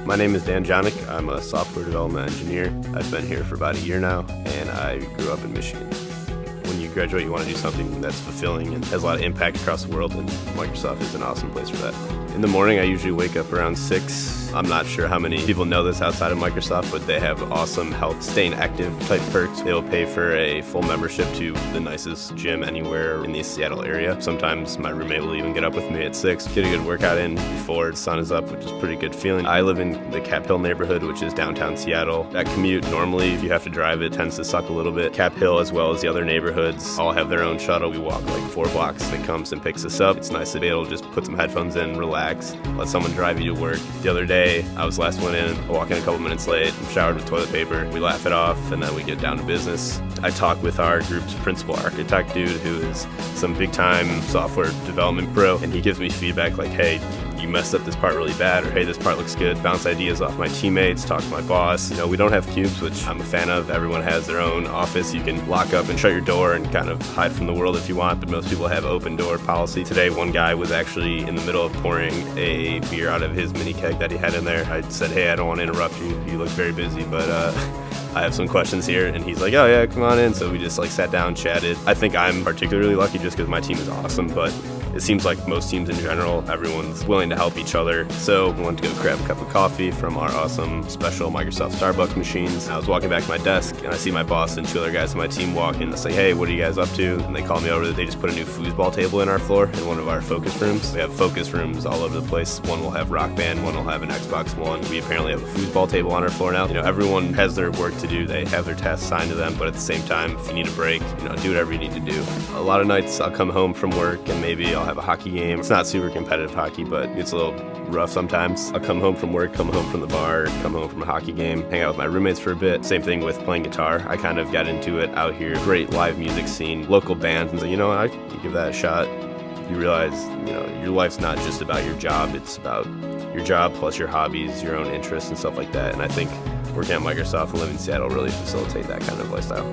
My name is Dan Jonick. I'm a software development engineer. I've been here for about a year now, and I grew up in Michigan. When you graduate, you want to do something that's fulfilling and has a lot of impact across the world, and Microsoft is an awesome place for that. In the morning, I usually wake up around 6. I'm not sure how many people know this outside of Microsoft, but they have awesome health, staying active type perks. They will pay for a full membership to the nicest gym anywhere in the Seattle area. Sometimes my roommate will even get up with me at 6, get a good workout in before the sun is up, which is a pretty good feeling. I live in the Cap Hill neighborhood, which is downtown Seattle. That commute, normally, if you have to drive it, tends to suck a little bit. Cap Hill, as well as the other neighborhoods, all have their own shuttle. We walk like 4 blocks. It comes and picks us up. It's nice to be able to just put some headphones in, relax, let someone drive you to work. The other day, I was last one in, I walk in a couple minutes late, I'm showered with toilet paper, we laugh it off, and then we get down to business. I talk with our group's principal architect dude, who is some big time software development pro, and he gives me feedback like, hey, you messed up this part really bad, or hey, this part looks good. Bounce ideas off my teammates, talk to my boss. You know, we don't have cubes, which I'm a fan of. Everyone has their own office. You can lock up and shut your door and kind of hide from the world if you want, but most people have open door policy. Today, one guy was actually in the middle of pouring a beer out of his mini keg that he had in there. I said, hey, I don't want to interrupt you. You look very busy, but I have some questions here. And he's like, oh yeah, come on in. So we just like sat down, chatted. I think I'm particularly lucky just because my team is awesome, but it seems like most teams in general, everyone's willing to help each other. So I went to go grab a cup of coffee from our awesome special Microsoft Starbucks machines. I was walking back to my desk and I see my boss and 2 other guys on my team walking. I say, hey, what are you guys up to? And they call me over. They just put a new foosball table in our floor in one of our focus rooms. We have focus rooms all over the place. One will have Rock Band, one will have an Xbox One. We apparently have a foosball table on our floor now. You know, everyone has their work to do. They have their tasks assigned to them, but at the same time, if you need a break, you know, do whatever you need to do. A lot of nights I'll come home from work and maybe I'll have a hockey game. It's not super competitive hockey, but it's a little rough sometimes. I'll come home from work, come home from the bar, come home from a hockey game, hang out with my roommates for a bit. Same thing with playing guitar. I kind of got into it out here. Great live music scene, local bands, and so, you know, I give that a shot. You realize, you know, your life's not just about your job. It's about your job plus your hobbies, your own interests and stuff like that. And I think working at Microsoft and living in Seattle really facilitate that kind of lifestyle.